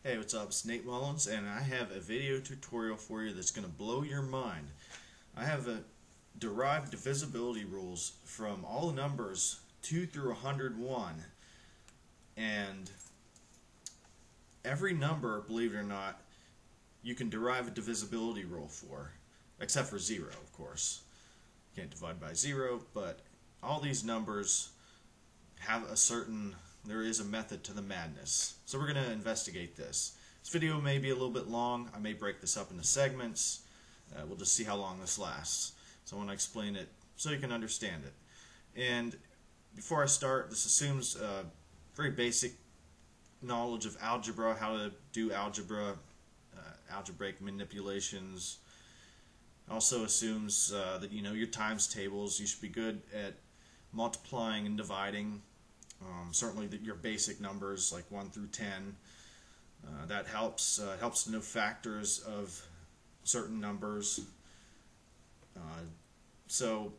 Hey, what's up? It's Nate Mullins, and I have a video tutorial for you that's going to blow your mind. I have derived divisibility rules from all the numbers 2 through 101, and every number, believe it or not, you can derive a divisibility rule for, except for 0, of course. You can't divide by 0, but all these numbers have there is a method to the madness. So we're going to investigate this. This video may be a little bit long. I may break this up into segments. We'll just see how long this lasts. So I want to explain it so you can understand it. And before I start, this assumes very basic knowledge of algebra, how to do algebra, algebraic manipulations. Also assumes that you know your times tables. You should be good at multiplying and dividing. Certainly your basic numbers like 1 through 10. That helps to know factors of certain numbers. So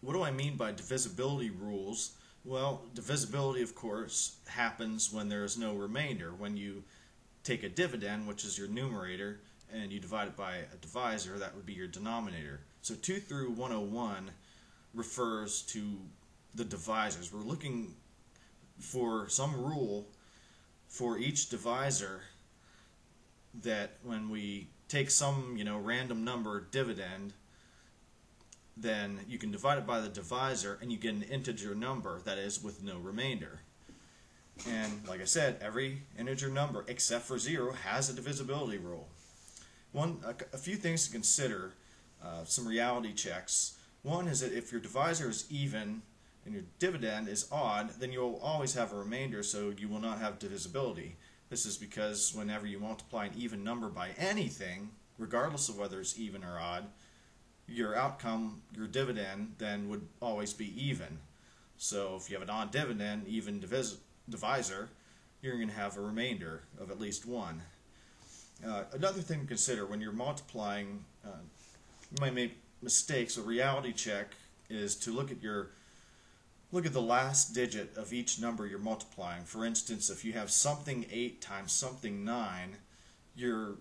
what do I mean by divisibility rules? Well, divisibility, of course, happens when there is no remainder. When you take a dividend, which is your numerator, and you divide it by a divisor, that would be your denominator. So 2 through 101 refers to the divisors. We're looking for some rule for each divisor that when we take some random number dividend, then you can divide it by the divisor and you get an integer number, that is with no remainder. And like I said, every integer number except for 0 has a divisibility rule. A few things to consider, some reality checks. One is that if your divisor is even and your dividend is odd, then you will always have a remainder, so you will not have divisibility. This is because whenever you multiply an even number by anything, regardless of whether it's even or odd, your outcome, your dividend, then would always be even. So if you have an odd dividend, even divisor, you're going to have a remainder of at least 1. Another thing to consider when you're multiplying, you might make mistakes. A reality check is to look at the last digit of each number you're multiplying. For instance, if you have something 8 times something 9, your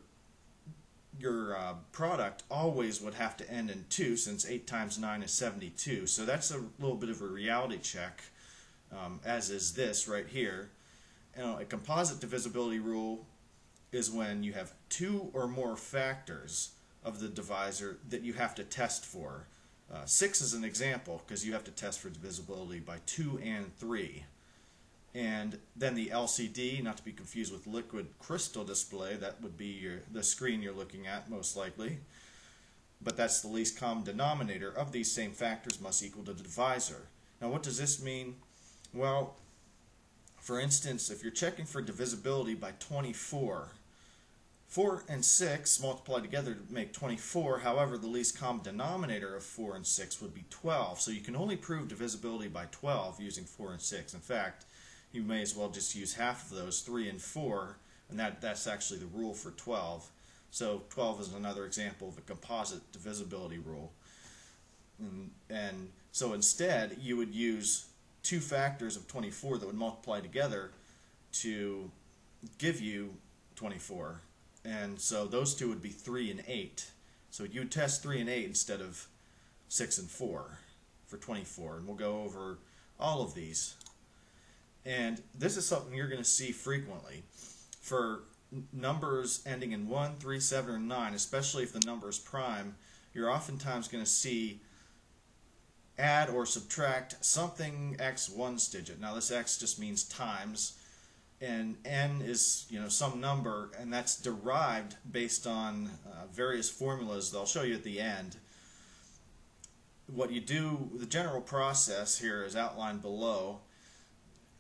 product always would have to end in 2, since 8 times 9 is 72. So that's a little bit of a reality check, as is this right here. A composite divisibility rule is when you have 2 or more factors of the divisor that you have to test for. 6 is an example because you have to test for divisibility by 2 and 3. And then the LCD, not to be confused with liquid crystal display, that would be the screen you're looking at most likely. But that's the least common denominator of these same factors must equal to the divisor. Now what does this mean? Well, for instance, if you're checking for divisibility by 24, 4 and 6 multiply together to make 24. However, the least common denominator of 4 and 6 would be 12. So you can only prove divisibility by 12 using 4 and 6. In fact, you may as well just use half of those, 3 and 4, and that's actually the rule for 12. So 12 is another example of a composite divisibility rule. And so instead, you would use 2 factors of 24 that would multiply together to give you 24. And so those two would be 3 and 8. So you would test 3 and 8 instead of 6 and 4 for 24. And we'll go over all of these. And this is something you're going to see frequently. For numbers ending in 1, 3, 7, or 9, especially if the number is prime, you're oftentimes going to see add or subtract something x ones digit. Now this x just means times. And n is some number, and that's derived based on various formulas that I'll show you at the end. What you do, the general process here is outlined below,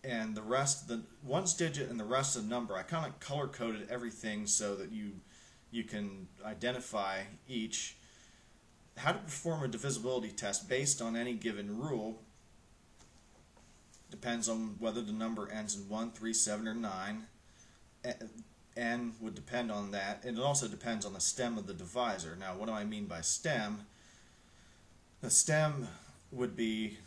and the rest, the ones digit and the rest of the number, I kind of color coded everything so that you can identify each. How to perform a divisibility test based on any given rule depends on whether the number ends in 1, 3, 7, or 9. N would depend on that, and it also depends on the stem of the divisor. Now, what do I mean by stem? The stem would be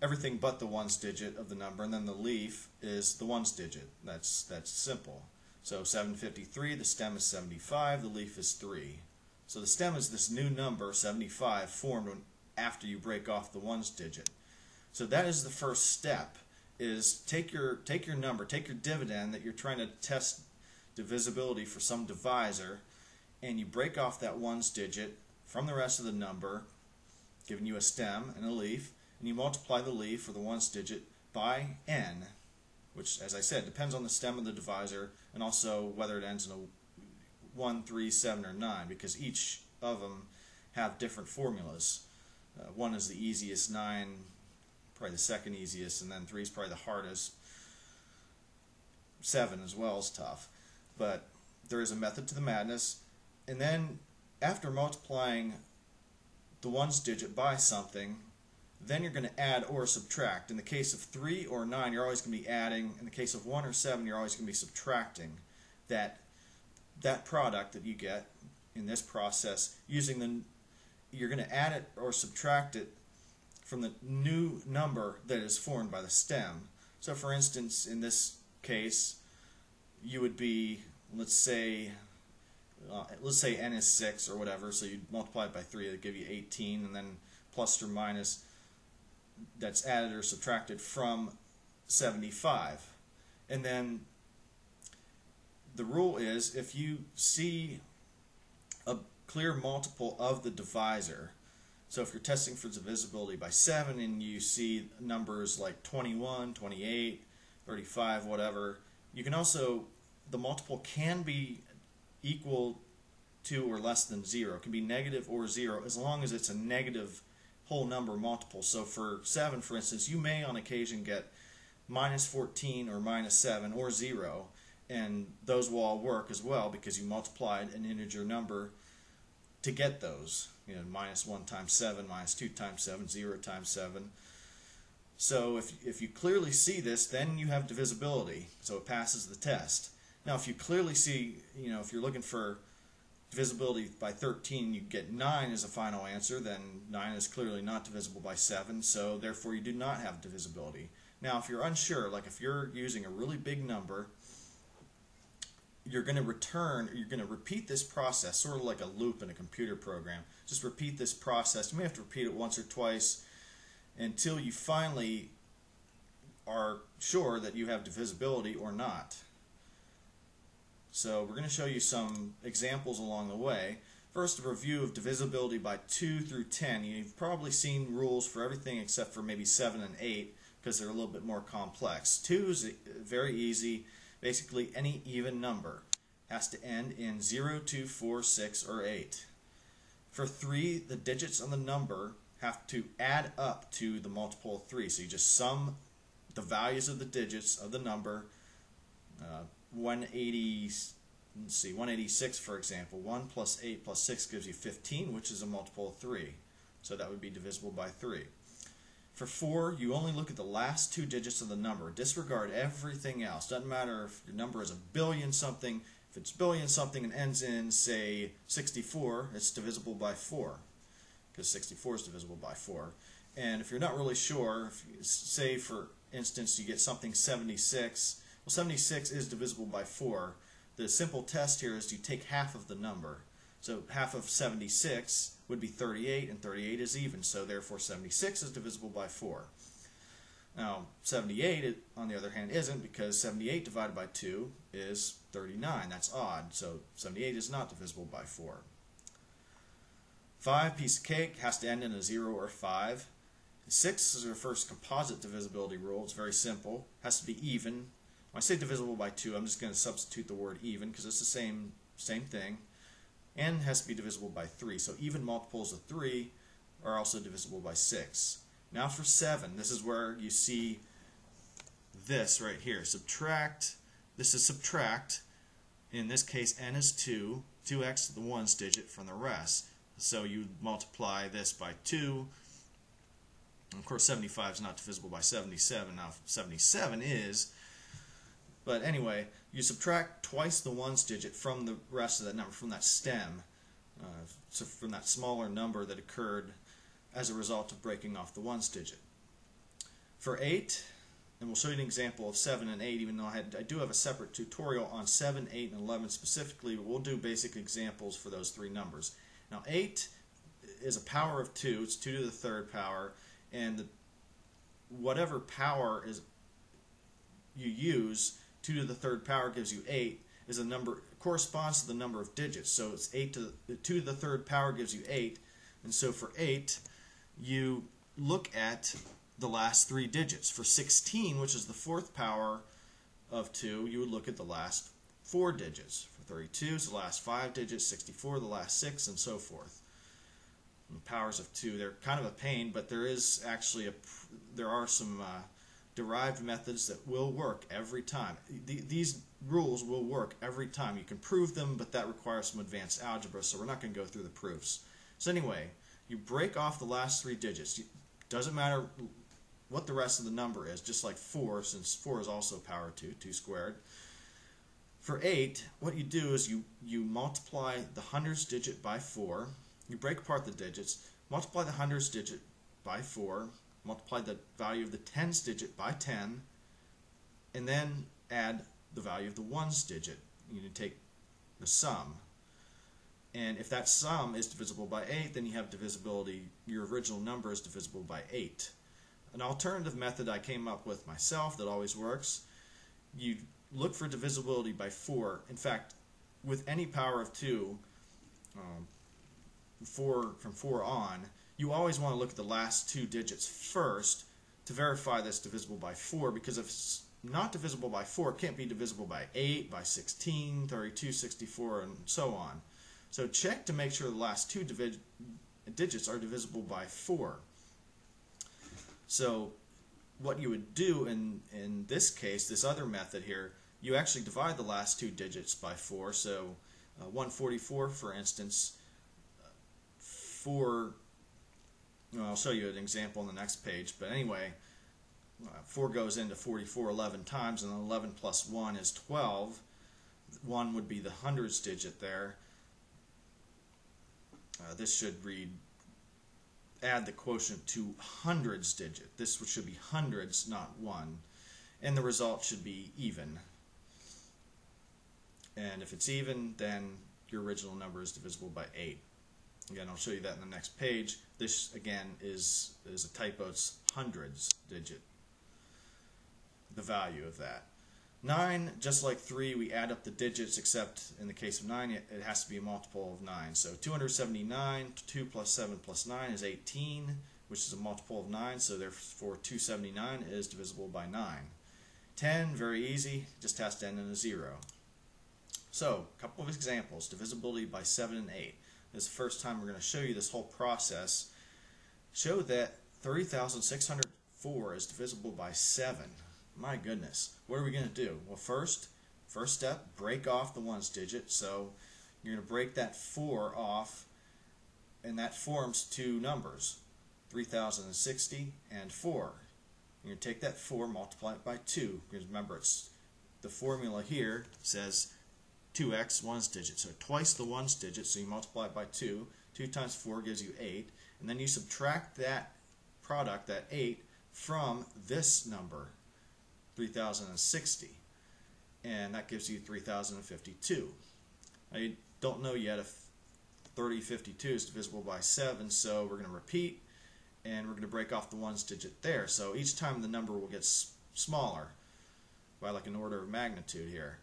everything but the ones digit of the number, and then the leaf is the ones digit. That's simple. So 753, the stem is 75, the leaf is 3. So the stem is this new number, 75, formed after you break off the ones digit. So that is the first step, is take your number, take your dividend that you're trying to test divisibility for some divisor, and you break off that ones digit from the rest of the number, giving you a stem and a leaf, and you multiply the leaf, or the ones digit, by n, which, as I said, depends on the stem of the divisor, and also whether it ends in a 1, 3, 7, or 9, because each of them have different formulas. 1 is the easiest, 9 probably the second easiest, and then 3 is probably the hardest. 7 as well is tough. But there is a method to the madness. And then after multiplying the ones digit by something, then you're going to add or subtract. In the case of 3 or 9, you're always going to be adding. In the case of 1 or 7, you're always going to be subtracting that product that you get in this process. You're going to add it or subtract it from the new number that is formed by the stem. So for instance, in this case, you would be, let's say n is 6 or whatever, so you multiply it by 3, it'll give you 18, and then plus or minus, that's added or subtracted from 75. And then the rule is, if you see a clear multiple of the divisor, so if you're testing for divisibility by 7 and you see numbers like 21, 28, 35, whatever, you can also, the multiple can be equal to or less than 0. It can be negative or 0 as long as it's a negative whole number multiple. So for 7, for instance, you may on occasion get minus 14 or minus 7 or 0, and those will all work as well because you multiplied an integer number to get those. You know, minus 1 times 7, minus 2 times 7, 0 times 7. So if you clearly see this, then you have divisibility, so it passes the test. Now if you clearly see, if you're looking for divisibility by 13, you get 9 as a final answer, then 9 is clearly not divisible by 7, so therefore you do not have divisibility. Now if you're unsure, like if you're using a really big number, you're going to repeat this process, sort of like a loop in a computer program. Just repeat this process. You may have to repeat it once or twice until you finally are sure that you have divisibility or not. So we're going to show you some examples along the way. First, a review of divisibility by 2 through 10. You've probably seen rules for everything except for maybe 7 and 8 because they're a little bit more complex. 2 is very easy. Basically, any even number has to end in 0, 2, 4, 6, or 8. For 3, the digits on the number have to add up to the multiple of 3. So you just sum the values of the digits of the number. 186, for example. 1 plus 8 plus 6 gives you 15, which is a multiple of 3. So that would be divisible by 3. For 4, you only look at the last 2 digits of the number. Disregard everything else. Doesn't matter if your number is a billion something. If it's billion something and ends in, say, 64, it's divisible by 4, because 64 is divisible by 4. And if you're not really sure, if you say, for instance, you get something 76, well, 76 is divisible by 4. The simple test here is you take half of the number. So half of 76 would be 38, and 38 is even, so therefore 76 is divisible by 4. Now 78, on the other hand, isn't, because 78 divided by 2 is 39. That's odd, so 78 is not divisible by 4. 5, piece of cake, has to end in a 0 or 5. 6 is our first composite divisibility rule. It's very simple. Has to be even. When I say divisible by 2, I'm just going to substitute the word even because it's the same thing. And has to be divisible by 3. So even multiples of 3 are also divisible by 6. Now for 7, this is where you see this right here. Subtract. This is subtract. In this case, n is 2. 2x to the ones digit from the rest. So you multiply this by 2. And of course, 75 is not divisible by 77. Now 77 is. But anyway, you subtract twice the ones digit from the rest of that number, from that stem, so from that smaller number that occurred as a result of breaking off the ones digit. For 8, and we'll show you an example of 7 and 8, even though I do have a separate tutorial on 7, 8, and 11 specifically, but we'll do basic examples for those three numbers. Now 8 is a power of 2, it's 2 to the third power, and whatever power is you use, 2 to the third power gives you 8, is a number, corresponds to the number of digits. So it's 2 to the third power gives you 8, and so for 8, you look at the last three digits. For 16, which is the fourth power of 2, you would look at the last four digits. For 32, it's the last 5 digits, 64, the last 6, and so forth. And powers of 2, they're kind of a pain, but there is actually there are some derived methods that will work every time. These rules will work every time. You can prove them, but that requires some advanced algebra, so we're not going to go through the proofs. So anyway, you break off the last three digits. Doesn't matter what the rest of the number is, just like 4, since 4 is also power of 2, 2 squared. For 8, what you do is you multiply the hundredths digit by 4, you break apart the digits, multiply the hundredths digit by 4, multiply the value of the tens digit by 10, and then add the value of the ones digit. You need to take the sum. And if that sum is divisible by 8, then you have divisibility. Your original number is divisible by 8. An alternative method I came up with myself that always works, you look for divisibility by 4. In fact, with any power of 2, from 4 on, you always want to look at the last two digits first to verify that's divisible by 4, because if it's not divisible by 4, it can't be divisible by 8, by 16, 32, 64, and so on. So check to make sure the last two digits are divisible by 4. So what you would do in this case, this other method here, you actually divide the last two digits by 4. So 144, for instance, I'll show you an example on the next page, but anyway, 4 goes into 44 11 times, and then 11 plus 1 is 12. 1 would be the hundredths digit there. This should read, add the quotient to hundreds digit. This should be hundreds, not 1. And the result should be even. And if it's even, then your original number is divisible by 8. Again, I'll show you that in the next page. This, again, is a typo. It's hundreds digit, the value of that. 9, just like 3, we add up the digits, except in the case of 9, it has to be a multiple of 9. So 279, 2 plus 7 plus 9 is 18, which is a multiple of 9, so therefore 279 is divisible by 9. 10, very easy, just has to end in a 0. So, a couple of examples, divisibility by 7 and 8. This is the first time we're going to show you this whole process. Show that 30,604 is divisible by 7. My goodness, what are we going to do? Well, first step, break off the ones digit. So you're going to break that 4 off, and that forms two numbers, 3060 and 4. You're going to take that 4, multiply it by 2, because remember, the formula here says 2x ones digit, so twice the ones digit, so you multiply it by 2. 2 times 4 gives you 8, and then you subtract that product, that 8, from this number, 3060, and that gives you 3052. Now you don't know yet if 3052 is divisible by 7, so we're going to repeat, and we're going to break off the ones digit there. So each time the number will get smaller by like an order of magnitude here.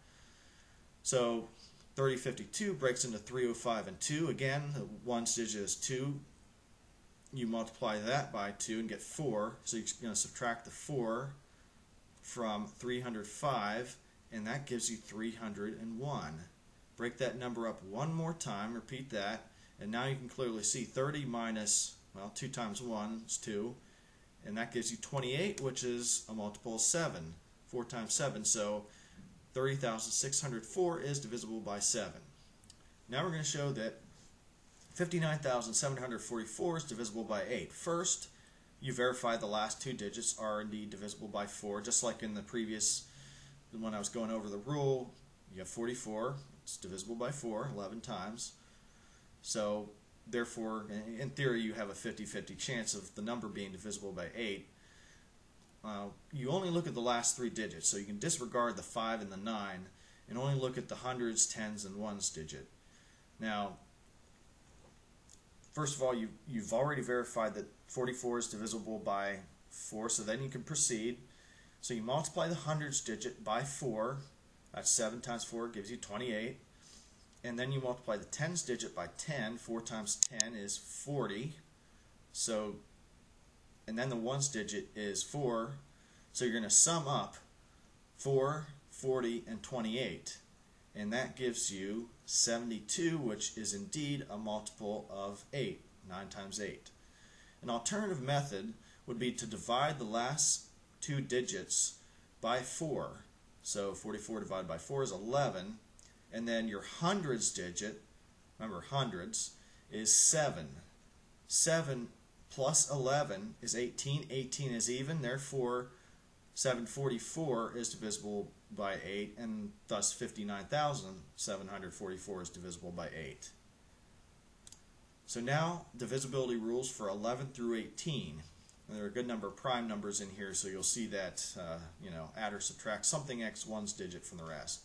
So 3052 breaks into 305 and 2. Again, the ones digit is 2. You multiply that by 2 and get 4. So you're going to subtract the 4 from 305, and that gives you 301. Break that number up one more time, repeat that, and now you can clearly see 30 minus, well, 2 times 1 is 2, and that gives you 28, which is a multiple of 7. 4 times 7, so 30,604 is divisible by 7. Now we're going to show that 59,744 is divisible by 8. First, you verify the last two digits are indeed divisible by 4, just like in the previous, when I was going over the rule. You have 44, it's divisible by 4, 11 times. So, therefore, in theory, you have a 50-50 chance of the number being divisible by 8. you only look at the last 3 digits, so you can disregard the 5 and the 9 and only look at the hundreds, tens, and ones digit. Now, first of all, you've already verified that 44 is divisible by 4, so then you can proceed. So you multiply the hundreds digit by 4, that's 7 times 4 gives you 28, and then you multiply the tens digit by 10, 4 times 10 is 40, so, and then the ones digit is 4, so you're going to sum up 4, 40, and 28, and that gives you 72, which is indeed a multiple of 8, 9 times 8. An alternative method would be to divide the last 2 digits by 4. So 44 divided by 4 is 11, and then your hundreds digit, remember hundreds, is 7. 7 plus 11 is 18. 18 is even, therefore 744 is divisible by 8, and thus 59,744 is divisible by 8. So now divisibility rules for 11 through 18. And there are a good number of prime numbers in here, so you'll see that add or subtract something x ones digit from the rest.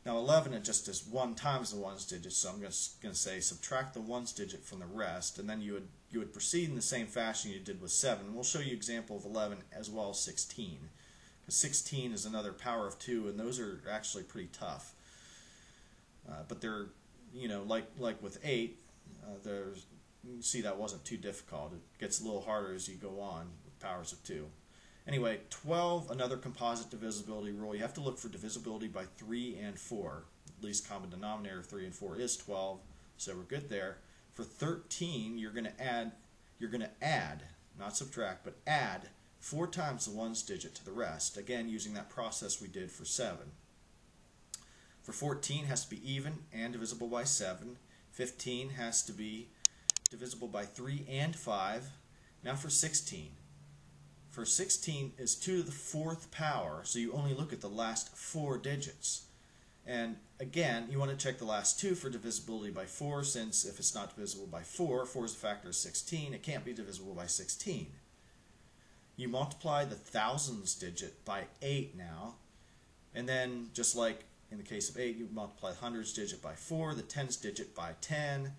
Now 11 it just is 1 times the ones digit, so I'm just going to say subtract the ones digit from the rest, and then you would proceed in the same fashion you did with 7. And we'll show you an example of 11 as well as 16. Because 16 is another power of 2, and those are actually pretty tough. But they're, like with 8, you can see that wasn't too difficult. It gets a little harder as you go on with powers of 2. Anyway, 12, another composite divisibility rule. You have to look for divisibility by 3 and 4. The least common denominator of 3 and 4 is 12, so we're good there. For 13, you're going to add, not subtract, but add 4 times the ones digit to the rest. Again, using that process we did for 7. For 14, has to be even and divisible by 7. 15 has to be divisible by 3 and 5. Now for 16. For 16 is 2 to the 4th power, so you only look at the last 4 digits. And again, you want to check the last 2 for divisibility by 4, since if it's not divisible by 4, 4 is a factor of 16, it can't be divisible by 16. You multiply the thousands digit by 8 now, and then just like in the case of 8, you multiply the hundreds digit by 4, the tens digit by 10,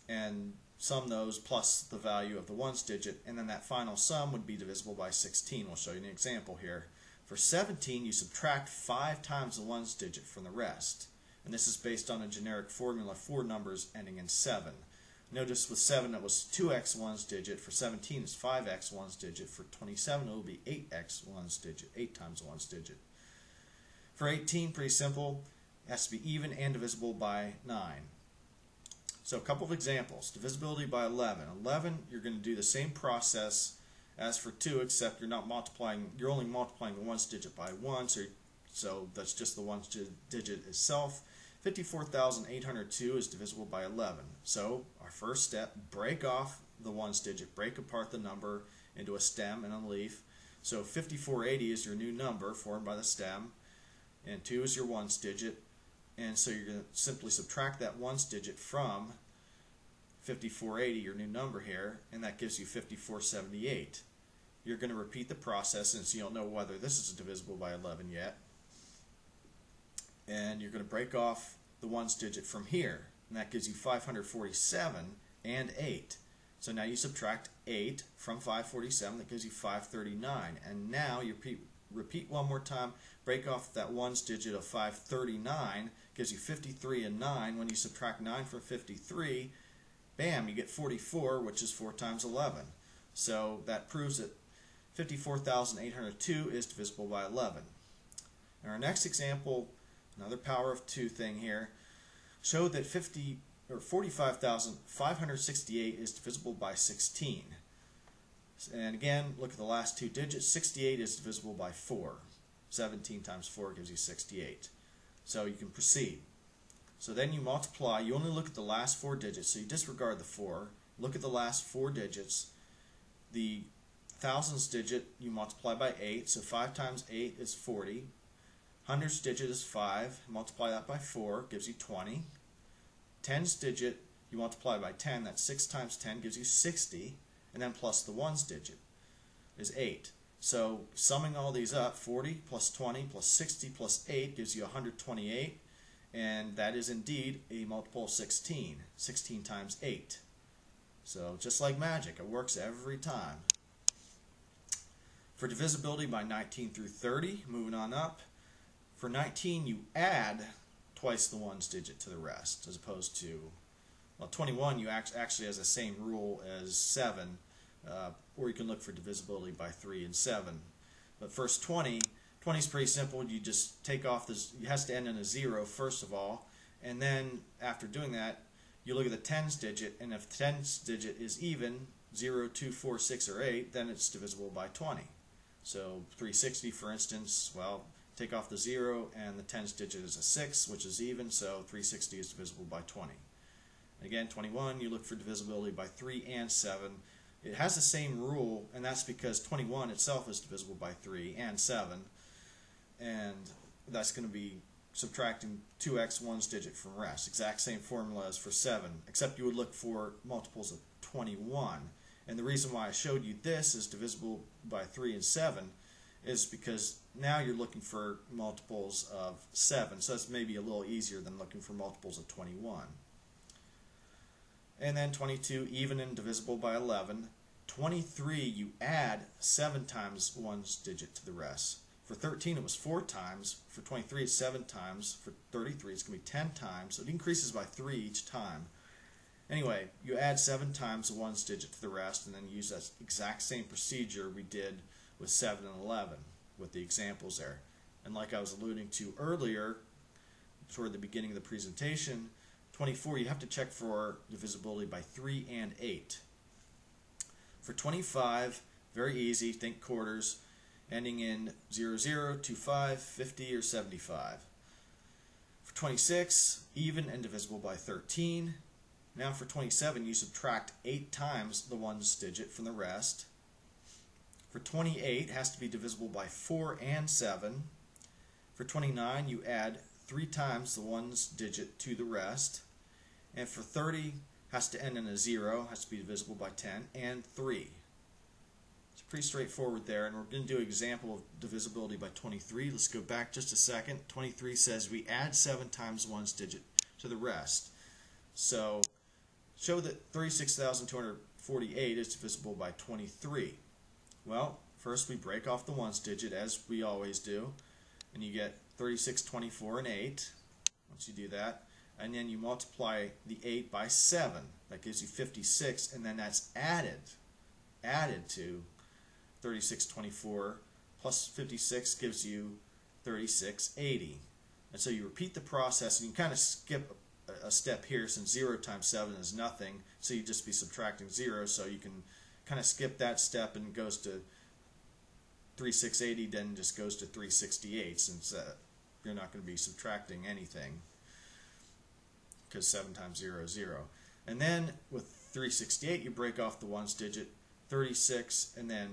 and sum those plus the value of the ones digit, and then that final sum would be divisible by 16. We'll show you an example here. For 17, you subtract 5 times the ones digit from the rest, and this is based on a generic formula for numbers ending in 7. Notice with 7 it was 2x ones digit, for 17 it's 5x ones digit, for 27 it will be 8x ones digit, 8 times the ones digit. For 18, pretty simple, it has to be even and divisible by 9. So a couple of examples. Divisibility by 11. 11, you're going to do the same process as for 2, except you're not multiplying, you're only multiplying the ones digit by 1, so that's just the ones digit itself. 54,802 is divisible by 11. So our first step, break off the ones digit, break apart the number into a stem and a leaf. So 5480 is your new number formed by the stem, and 2 is your ones digit. And so you're going to simply subtract that ones digit from 5480, your new number here, and that gives you 5478. You're going to repeat the process since you don't know whether this is divisible by 11 yet. And you're going to break off the ones digit from here, and that gives you 547 and 8. So now you subtract 8 from 547, that gives you 539. And now you repeat one more time, break off that ones digit of 539, gives you 53 and 9. When you subtract 9 from 53, bam, you get 44, which is 4 times 11. So that proves that 54,802 is divisible by 11. In our next example, another power of 2 thing here, showed that 45,568 is divisible by 16. And again, look at the last 2 digits. 68 is divisible by 4. 17 times 4 gives you 68. So you can proceed. So then you multiply. You only look at the last 4 digits, so you disregard the 4. Look at the last 4 digits. The thousands digit you multiply by 8, so 5 times 8 is 40. Hundreds digit is 5. Multiply that by 4, gives you 20. Tens digit you multiply by 10. That's 6 times 10 gives you 60. And then plus the ones digit is 8. So summing all these up, 40 plus 20 plus 60 plus 8 gives you 128, and that is indeed a multiple of 16. 16 times 8. So just like magic, it works every time. For divisibility by 19 through 30, moving on up, for 19 you add twice the ones digit to the rest, as opposed to, well, 21 you actually has the same rule as 7, or you can look for divisibility by 3 and 7. But first 20 is pretty simple. You just take off this, it has to end in a 0 first of all, and then after doing that, you look at the tens digit, and if the tens digit is even, 0, 2, 4, 6, or 8, then it's divisible by 20. So 360, for instance, well, take off the 0, and the tens digit is a 6, which is even, so 360 is divisible by 20. Again, 21, you look for divisibility by 3 and 7. It has the same rule, and that's because 21 itself is divisible by 3 and 7, and that's going to be subtracting 2x ones digit from rest. Exact same formula as for 7, except you would look for multiples of 21. And the reason why I showed you this is divisible by 3 and 7 is because now you're looking for multiples of 7, so that's maybe a little easier than looking for multiples of 21. And then 22, even and divisible by 11. 23, you add 7 times ones digit to the rest. For 13, it was 4 times. For 23, it's 7 times. For 33, it's going to be 10 times. So it increases by 3 each time. Anyway, you add 7 times the ones digit to the rest, and then use that exact same procedure we did with 7 and 11 with the examples there. And like I was alluding to earlier, toward the beginning of the presentation, 24, you have to check for divisibility by 3 and 8. For 25, very easy, think quarters, ending in 00, 25, 50, or 75. For 26, even and divisible by 13. Now for 27, you subtract 8 times the ones digit from the rest. For 28, it has to be divisible by 4 and 7. For 29, you add 3 times the ones digit to the rest. And for 30, has to end in a 0, has to be divisible by 10, and 3. It's pretty straightforward there, and we're going to do an example of divisibility by 23. Let's go back just a second. 23 says we add 7 times ones digit to the rest. So show that 36,248 is divisible by 23. Well, first we break off the ones digit, as we always do, and you get 36, 24, and 8. Once you do that, and then you multiply the 8 by 7. That gives you 56, and then that's added to 3624 plus 56 gives you 3680. And so you repeat the process, and you kind of skip a step here since 0 times 7 is nothing, so you just be subtracting 0, so you can kind of skip that step and it goes to 3680, then just goes to 368 since you're not going to be subtracting anything, because 7 times 0 is 0. And then with 368, you break off the ones digit, 36, and then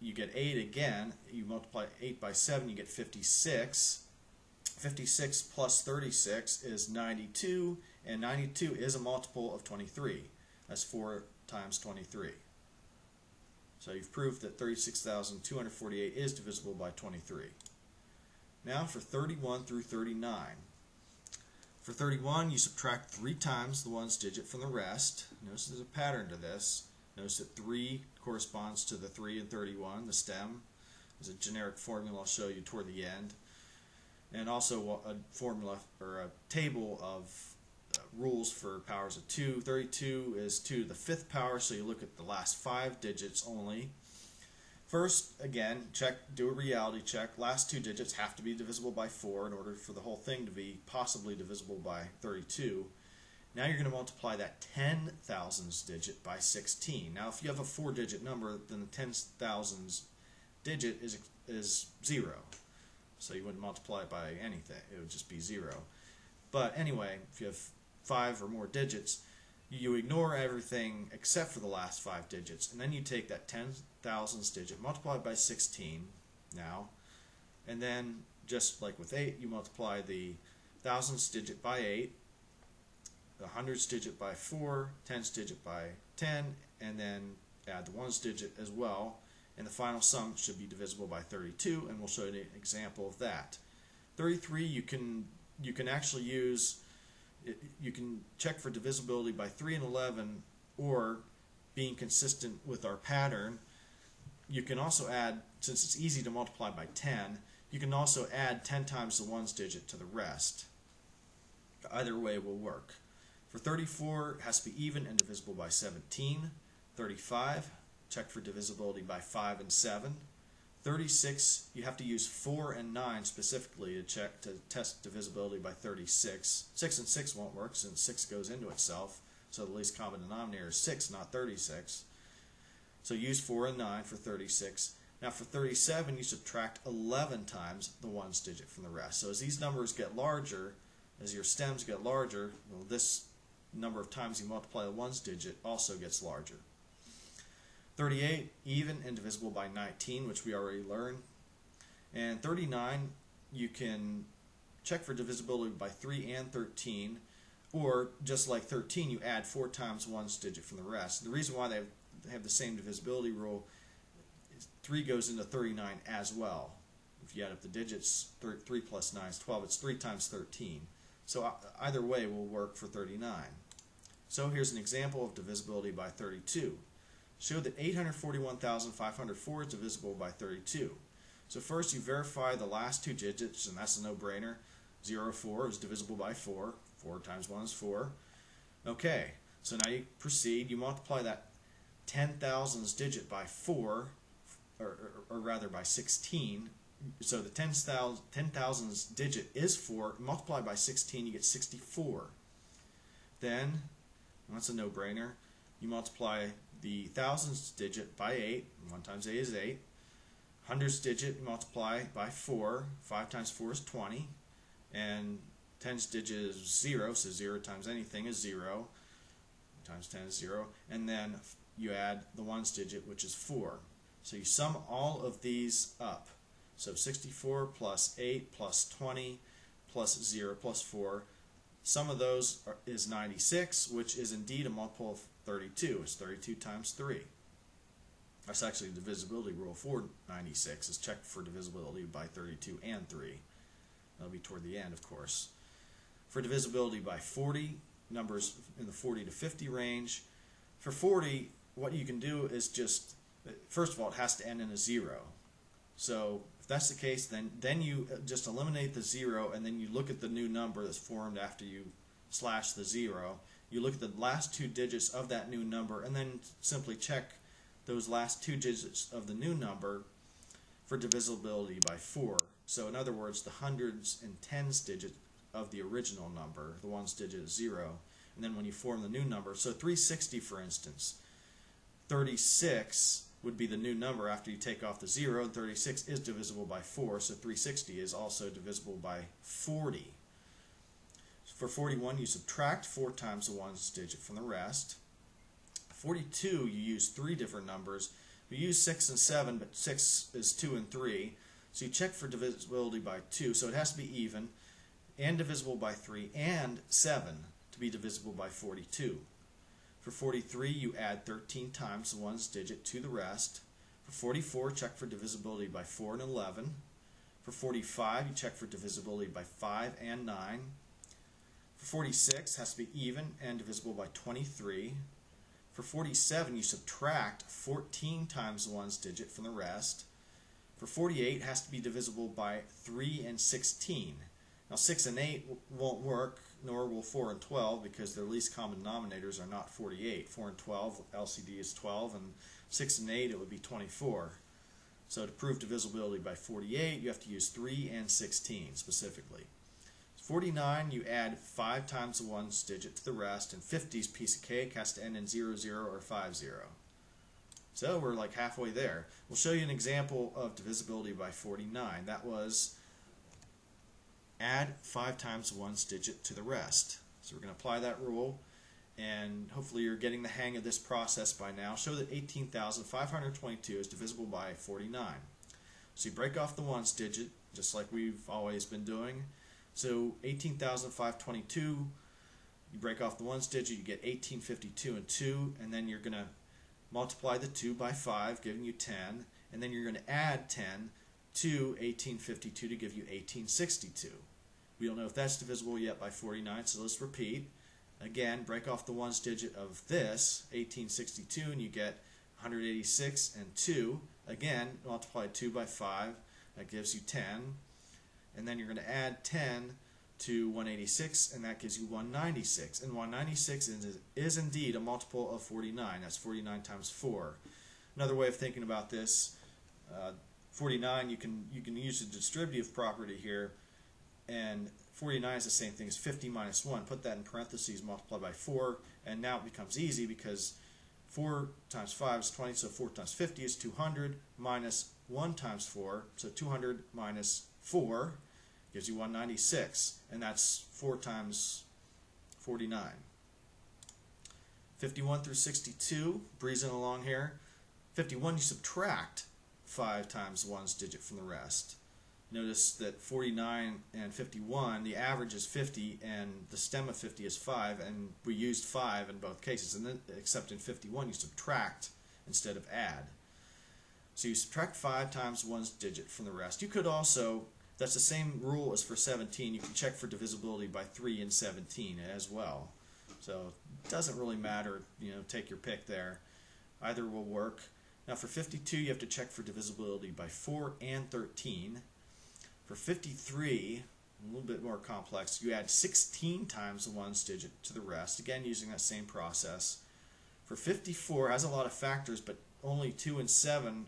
you get 8 again. You multiply 8 by 7, you get 56. 56 plus 36 is 92, and 92 is a multiple of 23. That's 4 times 23. So you've proved that 36,248 is divisible by 23. Now for 31 through 39. For 31, you subtract 3 times the ones digit from the rest. Notice there's a pattern to this. Notice that 3 corresponds to the 3 in 31, the stem. There's a generic formula I'll show you toward the end. And also a formula or a table of rules for powers of 2. 32 is 2 to the 5th power, so you look at the last 5 digits only. First, again, do a reality check. Last 2 digits have to be divisible by 4 in order for the whole thing to be possibly divisible by 32. Now you're going to multiply that 10 thousandths digit by 16. Now if you have a 4-digit number, then the 10 thousandths digit is 0. So you wouldn't multiply it by anything. It would just be 0. But anyway, if you have 5 or more digits, you ignore everything except for the last 5 digits, and then you take that 10 thousandths digit, multiply it by 16 now, and then just like with 8, you multiply the thousandths digit by 8, the hundredths digit by 4, tenths digit by 10, and then add the ones digit as well, and the final sum should be divisible by 32, and we'll show you an example of that. 33, you can actually use, you can check for divisibility by 3 and 11, or being consistent with our pattern, you can also add, since it's easy to multiply by 10, you can also add 10 times the ones digit to the rest. Either way will work. For 34, it has to be even and divisible by 17. 35, check for divisibility by 5 and 7. 36, you have to use 4 and 9 specifically to test divisibility by 36. 6 and 6 won't work since 6 goes into itself, so the least common denominator is 6, not 36. So use 4 and 9 for 36. Now for 37, you subtract 11 times the ones digit from the rest. So as these numbers get larger, as your stems get larger, well, this number of times you multiply the ones digit also gets larger. 38, even and divisible by 19, which we already learned. And 39, you can check for divisibility by 3 and 13, or just like 13, you add 4 times ones digit from the rest. The reason why they have the same divisibility rule is 3 goes into 39 as well. If you add up the digits, 3 plus 9 is 12. It's 3 times 13. So either way will work for 39. So here's an example of divisibility by 32. Show that 841,504 is divisible by 32. So first you verify the last 2 digits, and that's a no-brainer. 04 is divisible by 4. 4 times 1 is 4. Okay, so now you proceed. You multiply that 10,000s digit by 4, or rather by 16. So the 10,000s digit is 4. Multiply by 16, you get 64. Then, that's a no-brainer, you multiply the thousands digit by 8. 1 times 8 is 8. Hundreds digit you multiply by 4. 5 times 4 is 20. And tens digit is 0, so 0 times anything is 0. Times 10 is 0. And then you add the ones digit, which is 4. So you sum all of these up. So 64 plus 8 plus 20 plus 0 plus 4. Sum of those is 96, which is indeed a multiple of 32. It's 32 times 3. That's actually the divisibility rule for 96, is check for divisibility by 32 and 3. That'll be toward the end, of course. For divisibility by 40, numbers in the 40 to 50 range. For 40, what you can do is just, first of all, it has to end in a 0. So if that's the case, then you just eliminate the 0, and then you look at the new number that's formed after you slash the 0. You look at the last 2 digits of that new number, and then simply check those last 2 digits of the new number for divisibility by 4. So in other words, the hundreds and tens digit of the original number, the ones digit is 0, and then when you form the new number, so 360 for instance, 36 would be the new number after you take off the 0, and 36 is divisible by 4, so 360 is also divisible by 40. For 41, you subtract 4 times the ones digit from the rest. 42, you use 3 different numbers. We use 6 and 7, but 6 is 2 and 3. So you check for divisibility by 2, so it has to be even, and divisible by 3, and 7 to be divisible by 42. For 43, you add 13 times the ones digit to the rest. For 44, check for divisibility by 4 and 11. For 45, you check for divisibility by 5 and 9. For 46, has to be even and divisible by 23. For 47, you subtract 14 times the ones digit from the rest. For 48, has to be divisible by 3 and 16. Now 6 and 8 won't work, nor will 4 and 12, because their least common denominators are not 48. 4 and 12, LCD is 12, and 6 and 8, it would be 24. So to prove divisibility by 48, you have to use 3 and 16 specifically. 49, you add 5 times the ones digit to the rest, and 50's piece of cake has to end in 00 or 50. So we're like halfway there. We'll show you an example of divisibility by 49. That was add 5 times the ones digit to the rest. So we're going to apply that rule, and hopefully you're getting the hang of this process by now. Show that 18,522 is divisible by 49. So you break off the ones digit, just like we've always been doing. So 18,522, you break off the ones digit, you get 1852 and 2, and then you're going to multiply the 2 by 5, giving you 10, and then you're going to add 10 to 1852 to give you 1862. We don't know if that's divisible yet by 49, so let's repeat. Again, break off the ones digit of this, 1862, and you get 186 and 2. Again, multiply 2 by 5, that gives you 10. And then you're going to add 10 to 186, and that gives you 196. And 196 is indeed a multiple of 49. That's 49 times 4. Another way of thinking about this, 49, you can use the distributive property here, and 49 is the same thing as 50 minus 1. Put that in parentheses, multiply by 4, and now it becomes easy because 4 times 5 is 20, so 4 times 50 is 200, minus 1 times 4, so 200 minus 4 gives you 196, and that's 4 times 49. 51 through 62, breezing along here. 51, you subtract 5 times the ones digit from the rest. Notice that 49 and 51, the average is 50 and the stem of 50 is 5, and we used 5 in both cases, and then except in 51 you subtract instead of add. So you subtract 5 times one's digit from the rest. You could also, that's the same rule as for 17, you can check for divisibility by 3 and 17 as well. So it doesn't really matter, take your pick there. Either will work. Now for 52 you have to check for divisibility by 4 and 13. For 53, a little bit more complex, you add 16 times the ones digit to the rest, again using that same process. For 54, it has a lot of factors, but only 2 and 7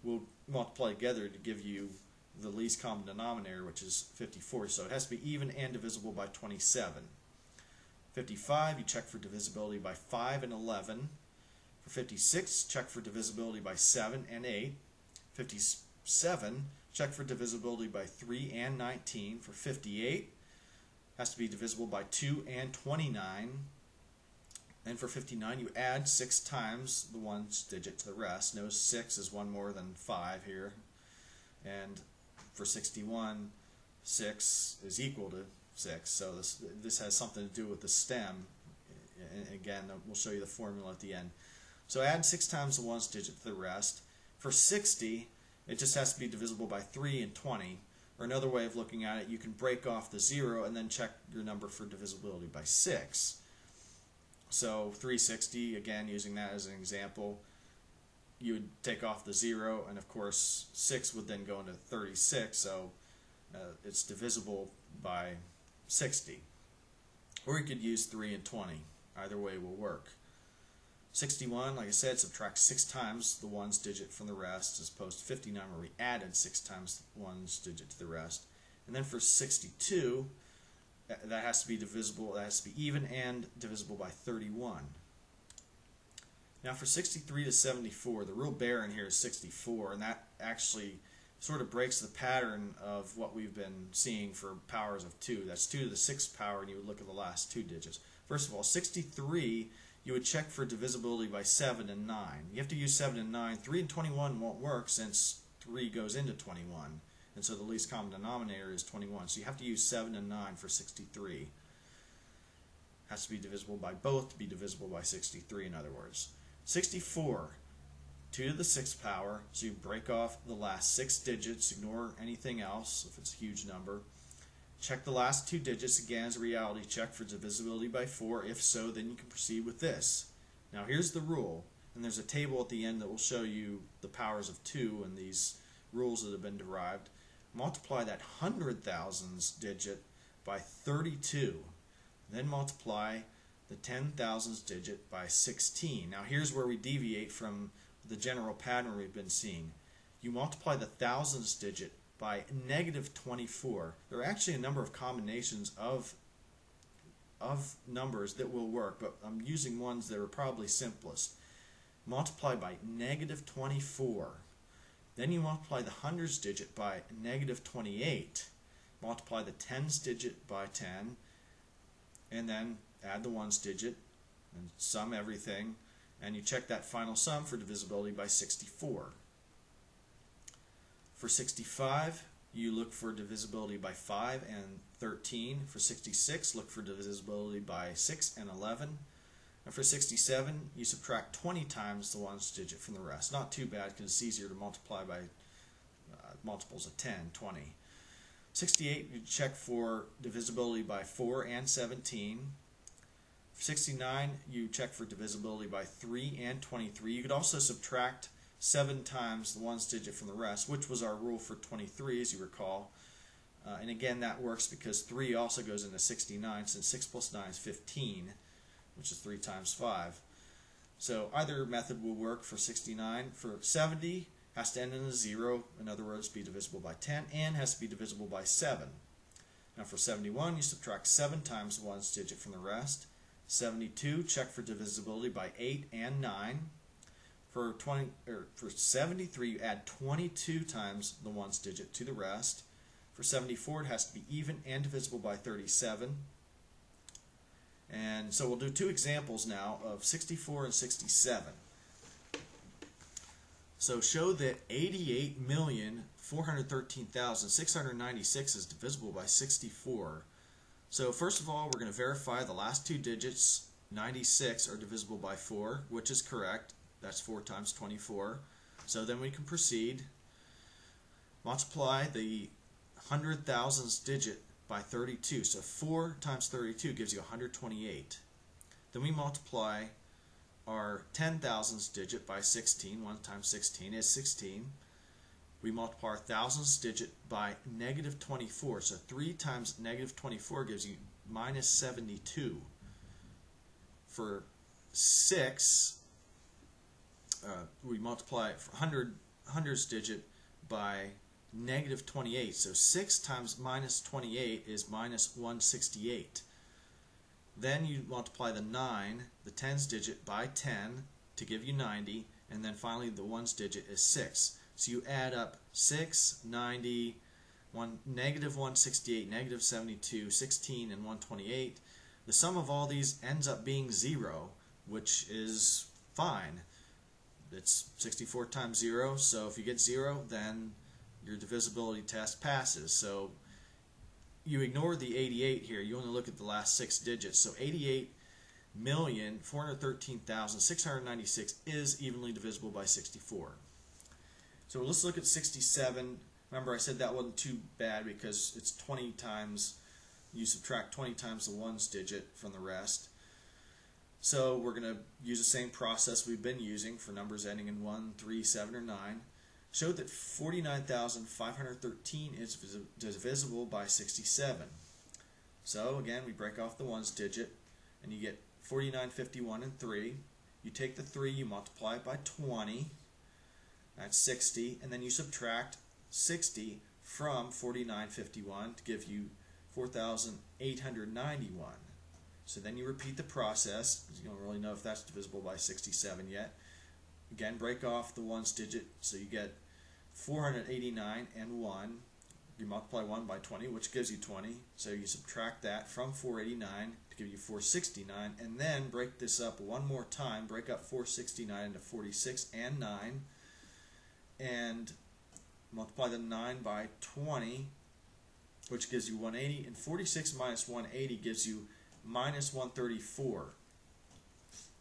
will multiply together to give you the least common denominator, which is 54, so it has to be even and divisible by 27. 55, you check for divisibility by 5 and 11. For 56, check for divisibility by 7 and 8. 57, check for divisibility by 3 and 19. For 58, has to be divisible by 2 and 29. And for 59, you add 6 times the ones digit to the rest. Notice 6 is one more than 5 here. And for 61, 6 is equal to 6. So this has something to do with the stem. And again, we'll show you the formula at the end. So add 6 times the ones digit to the rest. For 60, it just has to be divisible by 3 and 20. Or another way of looking at it, you can break off the 0 and then check your number for divisibility by 6. So 360, again, using that as an example, you would take off the 0, and of course 6 would then go into 36, so it's divisible by 60. Or you could use 3 and 20. Either way will work. 61, like I said, subtract 6 times the ones digit from the rest, as opposed to 59 where we added 6 times the ones digit to the rest. And then for 62, that has to be divisible, that has to be even and divisible by 31. Now for 63 to 74, the real bear in here is 64, and that actually sort of breaks the pattern of what we've been seeing for powers of 2. That's 2 to the 6th power, and you would look at the last 2 digits. First of all, 63, you would check for divisibility by 7 and 9. You have to use 7 and 9. 3 and 21 won't work since 3 goes into 21. And so the least common denominator is 21. So you have to use 7 and 9 for 63. Has to be divisible by both to be divisible by 63, in other words. 64, 2 to the 6th power. So you break off the last 6 digits, ignore anything else if it's a huge number. Check the last 2 digits again as a reality check for divisibility by 4. If so, then you can proceed with this. Now here's the rule, and there's a table at the end that will show you the powers of 2 and these rules that have been derived. Multiply that 100,000s digit by 32. Then multiply the 10,000s digit by 16. Now here's where we deviate from the general pattern we've been seeing. You multiply the thousands digit by negative 24. There are actually a number of combinations of numbers that will work, but I'm using ones that are probably simplest. Multiply by negative 24. Then you multiply the hundreds digit by negative 28. Multiply the tens digit by 10. And then add the ones digit and sum everything. And you check that final sum for divisibility by 64. For 65, you look for divisibility by 5 and 13. For 66, look for divisibility by 6 and 11. And for 67, you subtract 20 times the ones digit from the rest. Not too bad because it's easier to multiply by multiples of 10, 20. 68, you check for divisibility by 4 and 17. For 69, you check for divisibility by 3 and 23. You could also subtract 7 times the ones digit from the rest, which was our rule for 23, as you recall. And again, that works because 3 also goes into 69, since 6 plus 9 is 15, which is 3 times 5. So either method will work for 69. For 70, has to end in a 0, in other words, be divisible by 10, and has to be divisible by 7. Now for 71, you subtract 7 times the ones digit from the rest. 72, check for divisibility by 8 and 9. For 73, you add 22 times the ones digit to the rest. For 74, it has to be even and divisible by 37. And so we'll do 2 examples now of 64 and 67. So show that 88,413,696 is divisible by 64. So first of all, we're going to verify the last 2 digits, 96, are divisible by 4, which is correct. That's 4 times 24. So then we can proceed. Multiply the 100,000ths digit by 32. So 4 times 32 gives you 128. Then we multiply our 10,000ths digit by 16. 1 times 16 is 16. We multiply our thousandths digit by negative 24. So 3 times negative 24 gives you minus 72. For 6, we multiply hundreds digit by negative 28. So 6 times minus 28 is minus 168. Then you multiply the 9, the tens digit, by 10 to give you 90, and then finally the ones digit is 6. So you add up 6, 90, negative 168, negative 72, 16, and 128. The sum of all these ends up being 0, which is fine. It's 64 times 0, so if you get 0, then your divisibility test passes. So you ignore the 88 here. You only look at the last 6 digits. So 88,413,696 is evenly divisible by 64. So let's look at 67. Remember, I said that wasn't too bad because it's 20 times, you subtract 20 times the ones digit from the rest. So we're going to use the same process we've been using for numbers ending in 1, 3, 7, or 9. Showed that 49,513 is divisible by 67. So again, we break off the ones digit, and you get 49, 51, and 3. You take the 3, you multiply it by 20. That's 60, and then you subtract 60 from 4951 to give you 4,891. So then you repeat the process. You don't really know if that's divisible by 67 yet. Again, break off the ones digit, so you get 489 and 1. You multiply 1 by 20, which gives you 20. So you subtract that from 489 to give you 469, and then break this up one more time. Break up 469 into 46 and 9, and multiply the 9 by 20, which gives you 180, and 46 minus 180 gives you minus 134.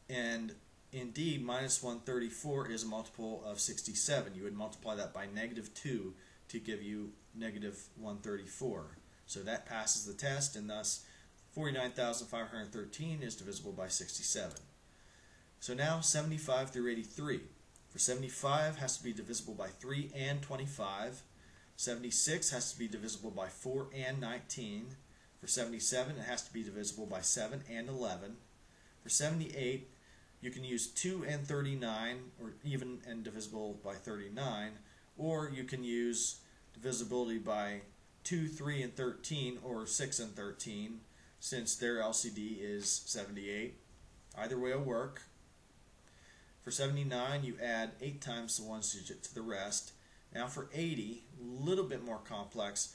And indeed, minus 134 is a multiple of 67. You would multiply that by negative 2 to give you negative 134. So that passes the test, and thus 49,513 is divisible by 67. So now 75 through 83. For 75 has to be divisible by 3 and 25. 76 has to be divisible by 4 and 19. For 77, it has to be divisible by 7 and 11. For 78, you can use 2 and 39, or even and divisible by 39, or you can use divisibility by 2, 3, and 13, or 6 and 13, since their LCD is 78. Either way will work. For 79, you add 8 times the ones digit to the rest. Now for 80, a little bit more complex.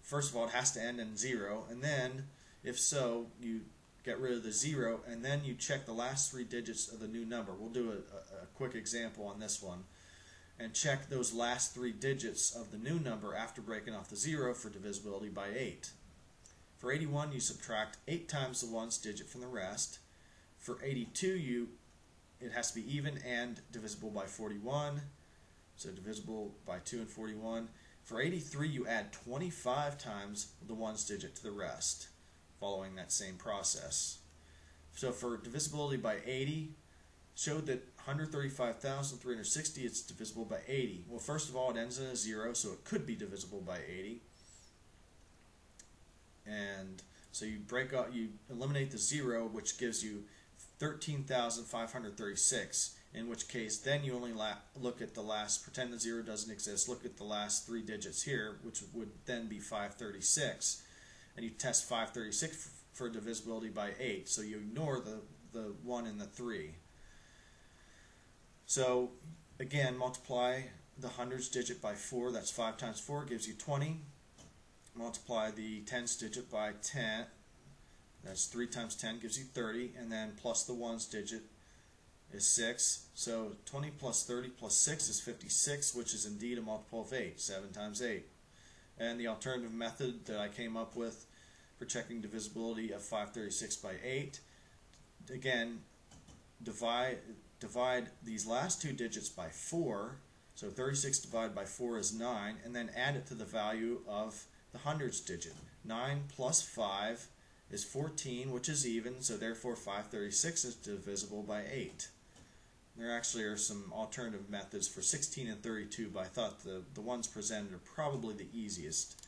First of all, it has to end in 0, and then, if so, you get rid of the 0, and then you check the last 3 digits of the new number. We'll do a quick example on this one. And check those last 3 digits of the new number after breaking off the 0 for divisibility by 8. For 81, you subtract 8 times the ones digit from the rest. For 82, it has to be even and divisible by 41. So divisible by 2 and 41. For 83, you add 25 times the ones digit to the rest, following that same process. So for divisibility by 80, showed that 135,360 is divisible by 80. Well, first of all, it ends in a 0, so it could be divisible by 80. And so you eliminate the 0, which gives you 13,536, in which case then you only look at the last, pretend the 0 doesn't exist, look at the last 3 digits here, which would then be 536, and you test 536 for divisibility by 8, so you ignore the 1 and the 3. So again, multiply the hundreds digit by 4, that's 5 times 4 gives you 20. Multiply the tens digit by 10, that's 3 times 10 gives you 30, and then plus the ones digit is 6. So 20 plus 30 plus 6 is 56, which is indeed a multiple of 8, 7 times 8. And the alternative method that I came up with for checking divisibility of 536 by 8, again, divide these last 2 digits by 4, so 36 divided by 4 is 9, and then add it to the value of the hundreds digit. 9 plus 5 is 14, which is even, so therefore 536 is divisible by 8. There actually are some alternative methods for 16 and 32, but I thought the ones presented are probably the easiest.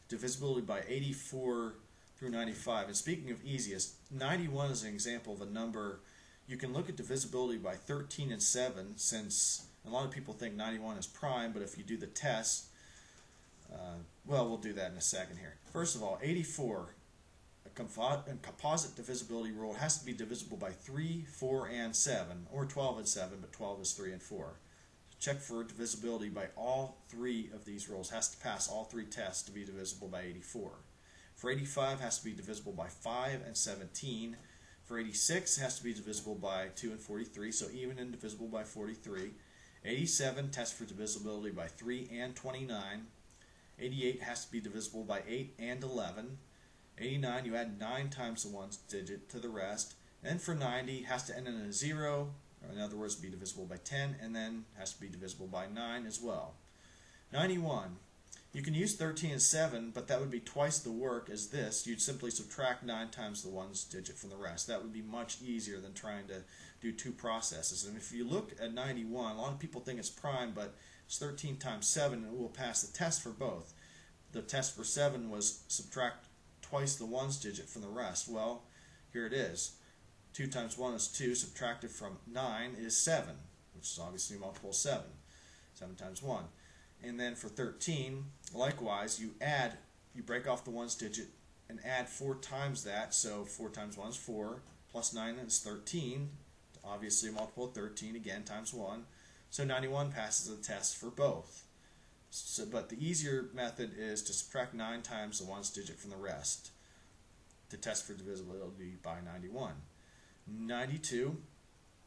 Divisibility by 84 through 95. And speaking of easiest, 91 is an example of a number. You can look at divisibility by 13 and 7, since a lot of people think 91 is prime, but if you do the test, well, we'll do that in a second here. First of all, 84, a composite divisibility rule, has to be divisible by 3, 4, and 7, or 12 and 7, but 12 is 3 and 4. Check for divisibility by all 3 of these rules. Has to pass all 3 tests to be divisible by 84. For 85, has to be divisible by 5 and 17. For 86, has to be divisible by 2 and 43, so even and divisible by 43. 87, tests for divisibility by 3 and 29. 88 has to be divisible by 8 and 11. 89, you add 9 times the ones digit to the rest. And for 90, has to end in a 0, or in other words, be divisible by 10, and then has to be divisible by 9 as well. 91, you can use 13 and 7, but that would be twice the work as this. You'd simply subtract 9 times the ones digit from the rest. That would be much easier than trying to do 2 processes. And if you look at 91, a lot of people think it's prime, but it's 13 times 7, and it will pass the test for both. The test for 7 was subtract twice the ones digit from the rest. Well, here it is. 2 times 1 is 2, subtracted from 9 is 7, which is obviously a multiple of 7. 7 times 1. And then for 13, likewise, you break off the ones digit and add 4 times that, so 4 times 1 is 4, plus 9 is 13, obviously a multiple of 13, again, times 1. So 91 passes the test for both. So, but the easier method is to subtract 9 times the ones digit from the rest to test for divisibility by 91. 92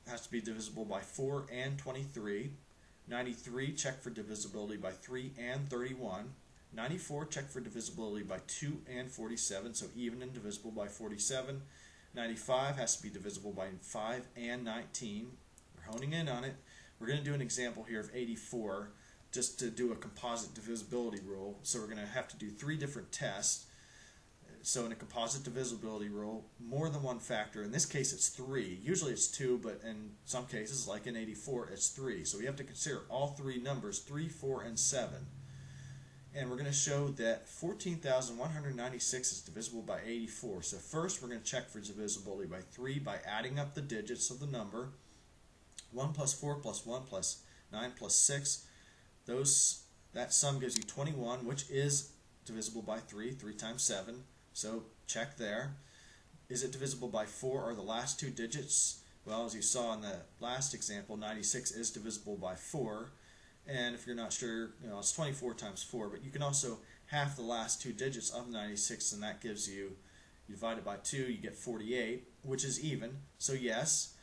has to be divisible by 4 and 23. 93, check for divisibility by 3 and 31. 94, check for divisibility by 2 and 47, so even and divisible by 47. 95 has to be divisible by 5 and 19. We're honing in on it. We're going to do an example here of 84, just to do a composite divisibility rule. So we're going to have to do 3 different tests. So in a composite divisibility rule, more than one factor. In this case, it's 3. Usually it's 2, but in some cases, like in 84, it's 3. So we have to consider all 3 numbers, 3, 4, and 7. And we're going to show that 14,196 is divisible by 84. So first, we're going to check for divisibility by 3 by adding up the digits of the number. 1 plus 4 plus 1 plus 9 plus 6. That sum gives you 21, which is divisible by 3. 3 times 7. So check there. Is it divisible by 4 or the last 2 digits? Well, as you saw in the last example, 96 is divisible by 4. And if you're not sure, it's 24 times 4. But you can also half the last 2 digits of 96, and that gives you divide it by 2, you get 48, which is even. So yes,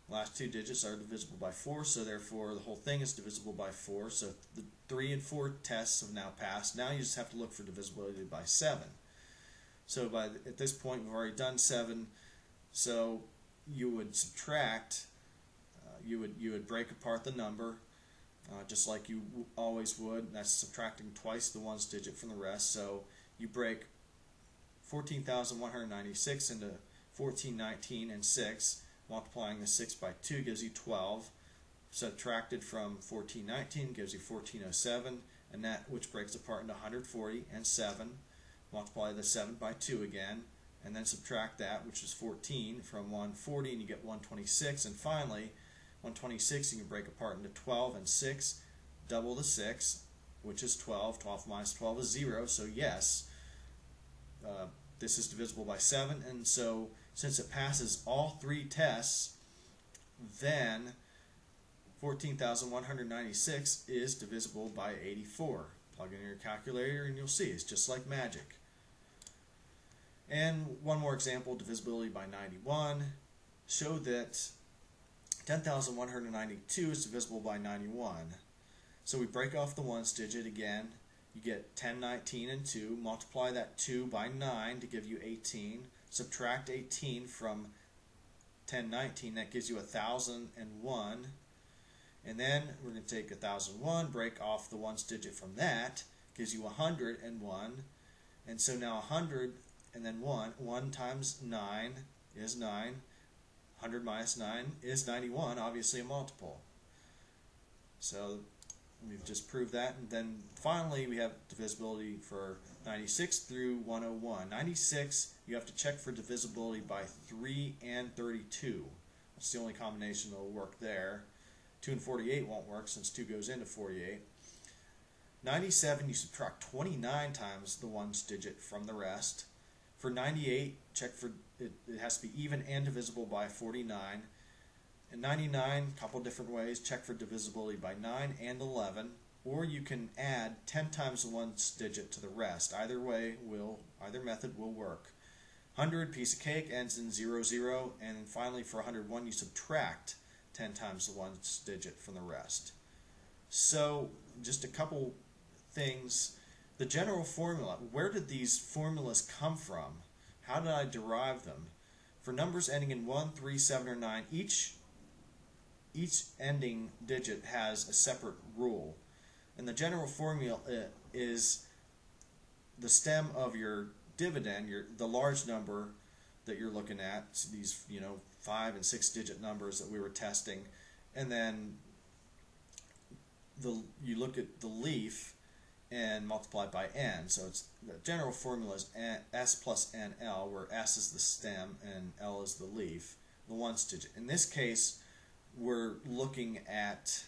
last 2 digits are divisible by 4, so therefore the whole thing is divisible by 4. So the 3 and 4 tests have now passed. Now you just have to look for divisibility by 7. So at this point, we've already done 7. So you would subtract, you would break apart the number just like you always would. That's subtracting twice the ones digit from the rest. So you break 14,196 into 1419 and 6. Multiplying the 6 by 2 gives you 12. Subtracted from 1419 gives you 1407, and that which breaks apart into 140 and 7. Multiply the 7 by 2 again, and then subtract that, which is 14, from 140, and you get 126. And finally, 126 you can break apart into 12 and 6. Double the 6, which is 12. 12 minus 12 is 0. So yes, this is divisible by 7. And so since it passes all three tests, then 14,196 is divisible by 84. Plug in your calculator and you'll see it's just like magic. And one more example, divisibility by 91. Show that 10,192 is divisible by 91. So we break off the ones digit again. You get 1019 and 2. Multiply that 2 by 9 to give you 18. Subtract 18 from 1019. That gives you 1,001. And then we're going to take 1,001, break off the ones digit from that. Gives you 101. And so now 100 and then 1. 1 times 9 is 9. 100 minus 9 is 91, obviously a multiple. So we've just proved that. And then finally we have divisibility for 96 through 101. 96, you have to check for divisibility by 3 and 32. That's the only combination that will work there. 2 and 48 won't work since 2 goes into 48. 97, you subtract 29 times the ones digit from the rest. For 98, check for it has to be even and divisible by 49. And 99, a couple different ways. Check for divisibility by 9 and 11. Or you can add 10 times the ones digit to the rest. Either method will work. 100, piece of cake, ends in 0, 0. And then finally for 101, you subtract 10 times the ones digit from the rest. So just a couple things. The general formula, where did these formulas come from? How did I derive them? For numbers ending in 1, 3, 7, or 9, each ending digit has a separate rule. And the general formula is the stem of your dividend, the large number that you're looking at, so these 5 and 6 digit numbers that we were testing, and then you look at the leaf and multiply by n. So it's the general formula is s plus nl, where s is the stem and l is the leaf, the ones digit. In this case, we're looking at,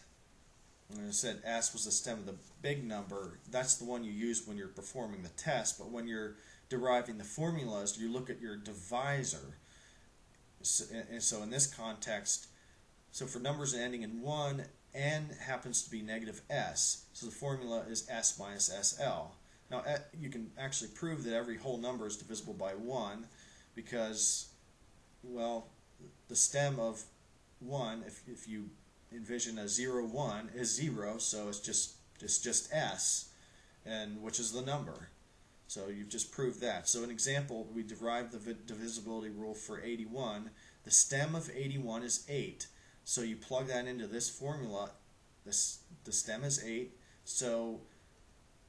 when I said s was the stem of the big number, that's the one you use when you're performing the test. But when you're deriving the formulas, you look at your divisor. And so in this context, so for numbers ending in 1, n happens to be negative s, so the formula is s minus sl. Now you can actually prove that every whole number is divisible by 1 because, well, the stem of 1, if you envision a 0, 1, is 0, so it's just s, and which is the number. So you've just proved that. So an example, we derived the divisibility rule for 81. The stem of 81 is 8. So you plug that into this formula. The stem is 8. So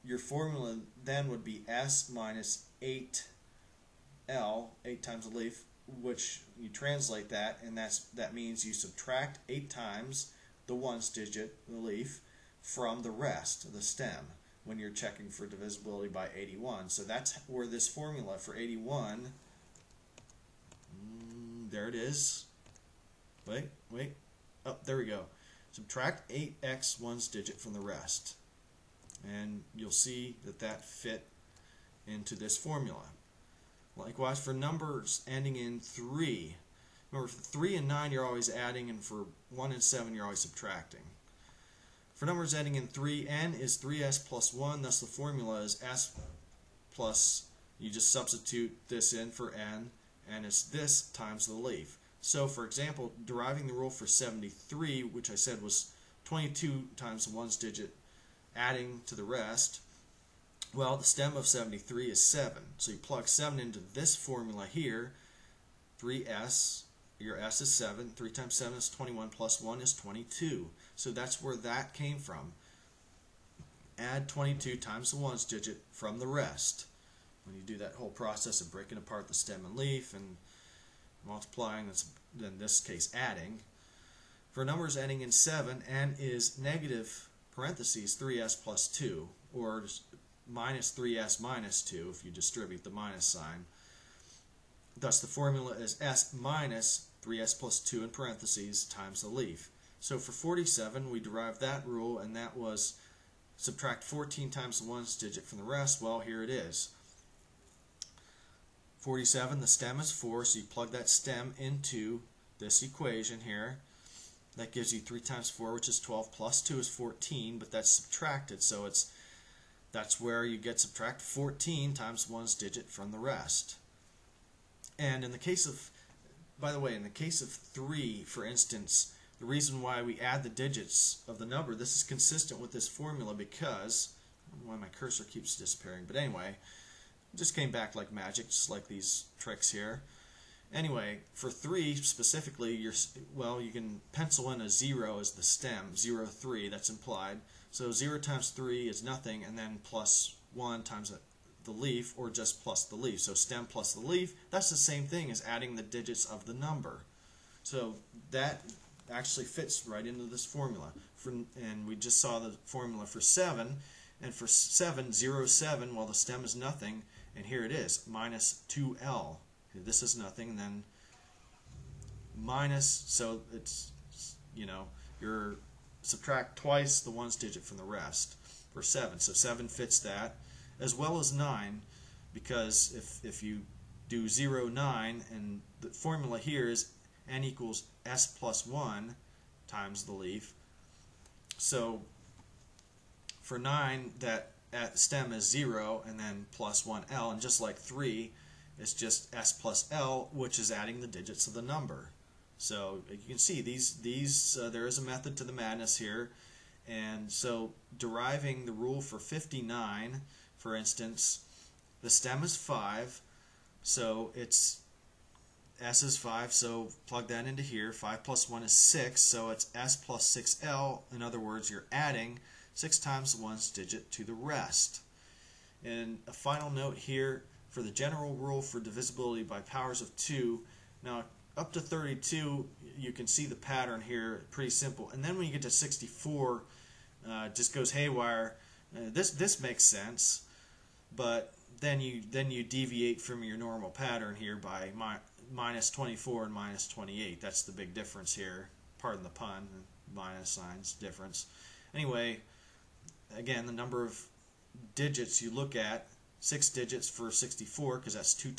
your formula then would be s minus 8l, 8 times the leaf, which you translate that, and that means you subtract 8 times the ones digit, the leaf, from the rest of the stem when you're checking for divisibility by 81. So that's where this formula for 81, there it is. Wait. Oh, there we go. Subtract 8x ones digit from the rest. And you'll see that fit into this formula. Likewise, for numbers ending in 3. Remember, for 3 and 9, you're always adding, and for 1 and 7, you're always subtracting. For numbers ending in 3, n is 3s plus 1, thus the formula is s plus, you just substitute this in for n, and it's this times the leaf. So, for example, deriving the rule for 73, which I said was 22 times the ones digit, adding to the rest, well, the stem of 73 is 7. So you plug 7 into this formula here, 3s your S is 7. 3 times 7 is 21, plus 1 is 22. So that's where that came from. Add 22 times the ones digit from the rest. When you do that whole process of breaking apart the stem and leaf and multiplying, that's in this case adding. For numbers ending in 7, n is negative parentheses 3s plus 2, or minus 3s minus 2 if you distribute the minus sign. Thus the formula is s minus 3s plus 2 in parentheses times the leaf. So for 47 we derived that rule, and that was subtract 14 times the ones digit from the rest. Well, here it is. 47, the stem is 4, so you plug that stem into this equation here. That gives you 3 times 4, which is 12, plus 2 is 14, but that's subtracted, so that's where you get subtract 14 times ones digit from the rest. And in the case of, by the way, in the case of 3, for instance, the reason why we add the digits of the number, this is consistent with this formula because, I don't know why my cursor keeps disappearing, but anyway, it just came back like magic, just like these tricks here. Anyway, for 3 specifically, you can pencil in a 0 as the stem, 0, 3, that's implied. So 0 times 3 is nothing, and then plus 1 times the leaf, or just plus the leaf. So stem plus the leaf, that's the same thing as adding the digits of the number. So that actually fits right into this formula. And we just saw the formula for 7, and for 7, 0, 7, well, the stem is nothing, and here it is, minus 2L. This is nothing, and then minus, so it's, you're subtract twice the ones digit from the rest for 7. So 7 fits that, as well as 9, because if you do 0, 9, and the formula here is n equals s plus 1 times the leaf. So for 9, that stem is 0, and then plus 1L, and just like 3, it's just s plus L, which is adding the digits of the number. So you can see there is a method to the madness here. And so deriving the rule for 59, for instance, the stem is 5, so it's s is 5, so plug that into here. 5 plus 1 is 6, so it's s plus 6L. In other words, you're adding 6 times the ones digit to the rest. And a final note here, for the general rule for divisibility by powers of 2, now up to 32 you can see the pattern here, pretty simple. And then when you get to 64, it just goes haywire. This makes sense, but then you deviate from your normal pattern here by minus 24 and minus 28. That's the big difference here. Pardon the pun, minus signs difference. Anyway, again, the number of digits you look at, 6 digits for 64, because that's 2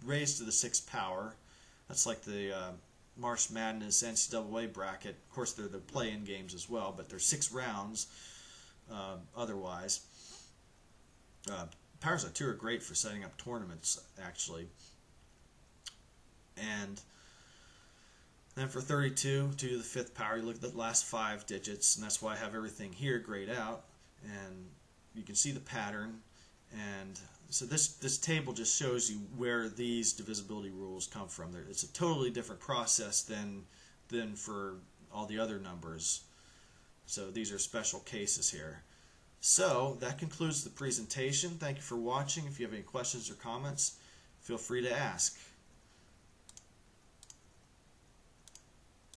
raised to the 6th power. That's like the March Madness NCAA bracket. Of course, they're the play-in games as well, but there's 6 rounds otherwise. Powers of 2 are great for setting up tournaments, actually. And then for 32, 2 to the 5th power, you look at the last 5 digits, and that's why I have everything here grayed out. And you can see the pattern, and so this table just shows you where these divisibility rules come from. It's a totally different process than for all the other numbers. So these are special cases here. So that concludes the presentation. Thank you for watching. If you have any questions or comments, feel free to ask.